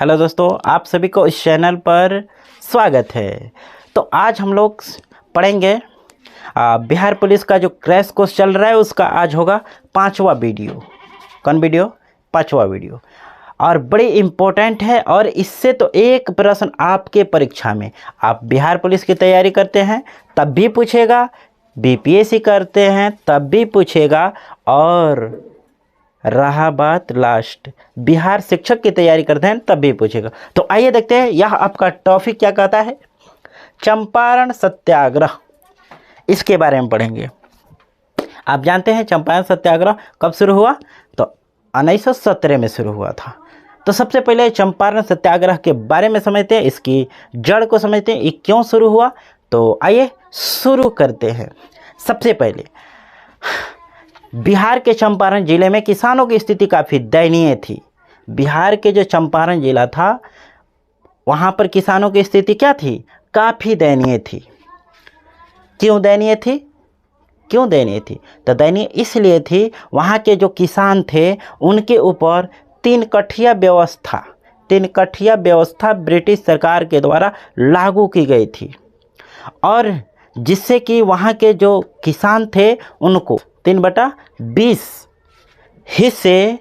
Hello दोस्तों, आप सभी को इस चैनल पर स्वागत है। तो आज हम लोग पढ़ेंगे बिहार पुलिस का जो क्रैश कोर्स चल रहा है उसका आज होगा 5वां वीडियो। कौन वीडियो? 5वां वीडियो। और बड़ी इम्पोर्टेंट है और इससे तो एक प्रश्न आपके परीक्षा में, आप बिहार पुलिस की तैयारी करते हैं तब भी पूछेगा, बीपीएससी करते हैं तब भी पूछेगा, और रहा बात लास्ट बिहार शिक्षक की तैयारी करते हैं तब भी पूछेगा। तो आइए देखते हैं यह आपका टॉपिक क्या कहता है। चंपारण सत्याग्रह, इसके बारे में पढ़ेंगे। आप जानते हैं चंपारण सत्याग्रह कब शुरू हुआ? तो 1917 में शुरू हुआ था। तो सबसे पहले चंपारण सत्याग्रह के बारे में समझते हैं, इसकी जड़ को समझते हैं, ये क्यों शुरू हुआ। तो आइए शुरू करते हैं। सबसे पहले बिहार के चंपारण जिले में किसानों की स्थिति काफ़ी दयनीय थी। बिहार के जो चंपारण जिला था वहाँ पर किसानों की स्थिति क्या थी? काफ़ी दयनीय थी। क्यों दयनीय थी? तो दयनीय इसलिए थी, वहाँ के जो किसान थे उनके ऊपर तीन कठिया व्यवस्था ब्रिटिश सरकार के द्वारा लागू की गई थी, और जिससे कि वहाँ के जो किसान थे उनको 3/20 हिस्से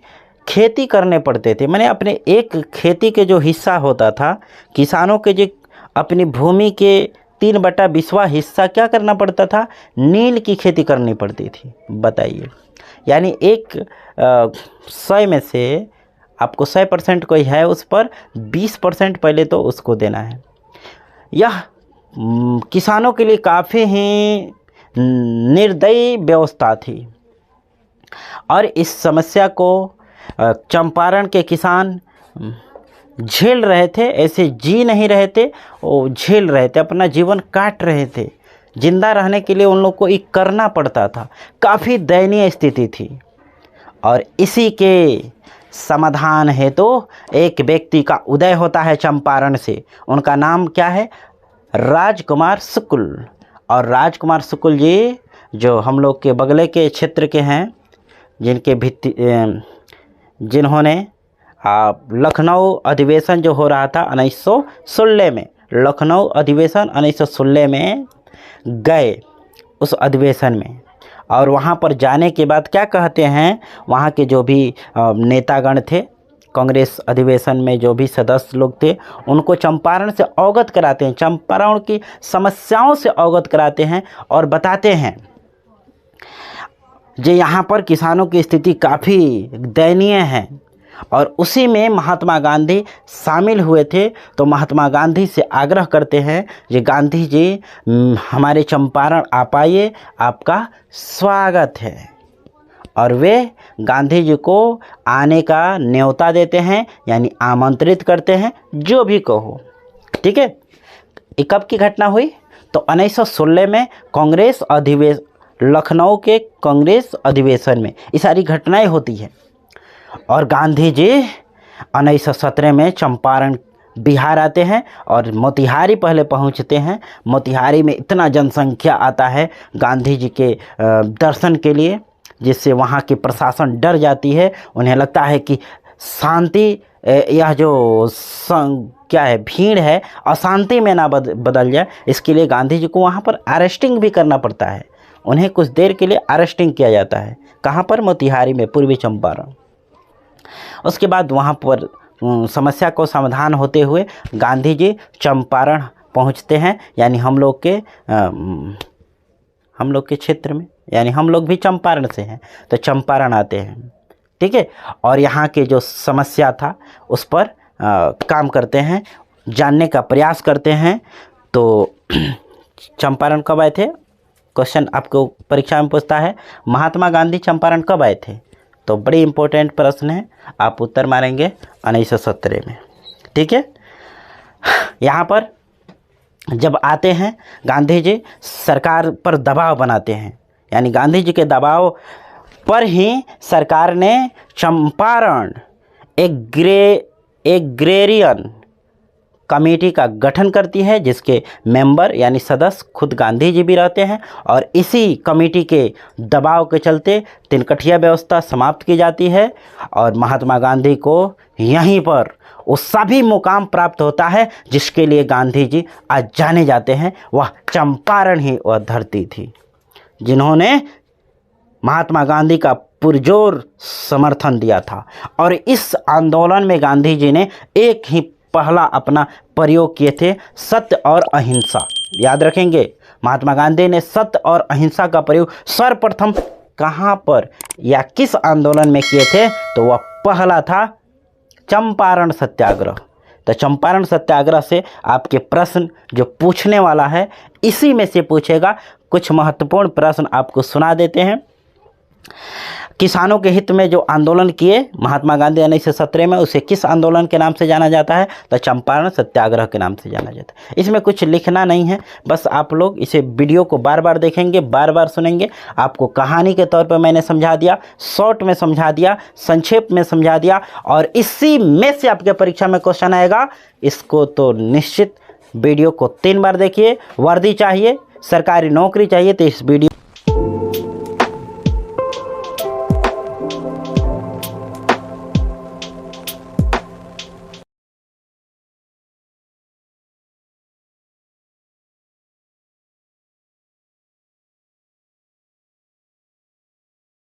खेती करने पड़ते थे। मैंने अपने एक खेती के जो हिस्सा होता था, किसानों के जो अपनी भूमि के 3/20वां हिस्सा क्या करना पड़ता था? नील की खेती करनी पड़ती थी। बताइए, यानी 100 में से आपको 100% कोई है, उस पर 20% पहले तो उसको देना है। यह किसानों के लिए काफ़ी ही निर्दयी व्यवस्था थी, और इस समस्या को चंपारण के किसान झेल रहे थे। ऐसे जी नहीं रहे थे, वो झेल रहे थे, अपना जीवन काट रहे थे। जिंदा रहने के लिए उन लोग को ये करना पड़ता था। काफ़ी दयनीय स्थिति थी, और इसी के समाधान है तो एक व्यक्ति का उदय होता है चंपारण से। उनका नाम क्या है? राजकुमार शुक्ल। और राजकुमार शुक्ल जी जो हम लोग के बगले के क्षेत्र के हैं, जिन्होंने लखनऊ अधिवेशन जो हो रहा था 1916 में, लखनऊ अधिवेशन 1916 में गए उस अधिवेशन में। और वहाँ पर जाने के बाद क्या कहते हैं, वहाँ के जो भी नेतागण थे, कांग्रेस अधिवेशन में जो भी सदस्य लोग थे, उनको चंपारण से अवगत कराते हैं, चंपारण की समस्याओं से अवगत कराते हैं और बताते हैं जो यहाँ पर किसानों की स्थिति काफ़ी दयनीय है। और उसी में महात्मा गांधी शामिल हुए थे। तो महात्मा गांधी से आग्रह करते हैं कि गांधी जी हमारे चंपारण आप आइए, आपका स्वागत है। और वे गांधी जी को आने का न्योता देते हैं, यानी आमंत्रित करते हैं, जो भी कहो। ठीक है, ये कब की घटना हुई? तो 1916 में कांग्रेस अधिवेशन, लखनऊ के कांग्रेस अधिवेशन में ये सारी घटनाएं होती हैं। और गांधी जी 1917 में चंपारण बिहार आते हैं और मोतिहारी पहले पहुंचते हैं। मोतिहारी में इतना जनसंख्या आता है गांधी जी के दर्शन के लिए, जिससे वहाँ की प्रशासन डर जाती है। उन्हें लगता है कि शांति, यह जो क्या है, भीड़ है, अशांति में ना बदल जाए। इसके लिए गांधी जी को वहाँ पर अरेस्टिंग भी करना पड़ता है। उन्हें कुछ देर के लिए अरेस्टिंग किया जाता है। कहाँ पर? मोतिहारी में, पूर्वी चंपारण। उसके बाद वहाँ पर समस्या को समाधान होते हुए गांधी जी चंपारण पहुँचते हैं, यानी हम लोग के क्षेत्र में, यानी हम लोग भी चंपारण से हैं, तो चंपारण आते हैं। ठीक है, और यहाँ के जो समस्या था उस पर काम करते हैं, जानने का प्रयास करते हैं। तो चंपारण कब आए थे? क्वेश्चन आपको परीक्षा में पूछता है, महात्मा गांधी चंपारण कब आए थे? तो बड़ी इम्पोर्टेंट प्रश्न है, आप उत्तर मारेंगे 1917 में। ठीक है, यहाँ पर जब आते हैं गांधी जी सरकार पर दबाव बनाते हैं, यानी गांधी जी के दबाव पर ही सरकार ने चंपारण एग्रेरियन कमेटी का गठन करती है, जिसके मेंबर यानी सदस्य खुद गांधी जी भी रहते हैं। और इसी कमेटी के दबाव के चलते तिनकठिया व्यवस्था समाप्त की जाती है और महात्मा गांधी को यहीं पर वो सभी मुकाम प्राप्त होता है जिसके लिए गांधी जी आज जाने जाते हैं। वह चंपारण ही वह धरती थी जिन्होंने महात्मा गांधी का पुरजोर समर्थन दिया था। और इस आंदोलन में गांधी जी ने एक ही पहला अपना प्रयोग किए थे, सत्य और अहिंसा। याद रखेंगे, महात्मा गांधी ने सत्य और अहिंसा का प्रयोग सर्वप्रथम कहाँ पर या किस आंदोलन में किए थे? तो वह पहला था चंपारण सत्याग्रह। तो चंपारण सत्याग्रह से आपके प्रश्न जो पूछने वाला है इसी में से पूछेगा। कुछ महत्वपूर्ण प्रश्न आपको सुना देते हैं। किसानों के हित में जो आंदोलन किए महात्मा गांधी 1917 में, उसे किस आंदोलन के नाम से जाना जाता है? तो चंपारण सत्याग्रह के नाम से जाना जाता है। इसमें कुछ लिखना नहीं है, बस आप लोग इसे वीडियो को बार बार देखेंगे, बार बार सुनेंगे। आपको कहानी के तौर पर मैंने समझा दिया, शॉर्ट में समझा दिया, संक्षेप में समझा दिया, और इसी में से आपके परीक्षा में क्वेश्चन आएगा। इसको तो निश्चित वीडियो को 3 बार देखिए। वर्दी चाहिए, सरकारी नौकरी चाहिए तो इस वीडियो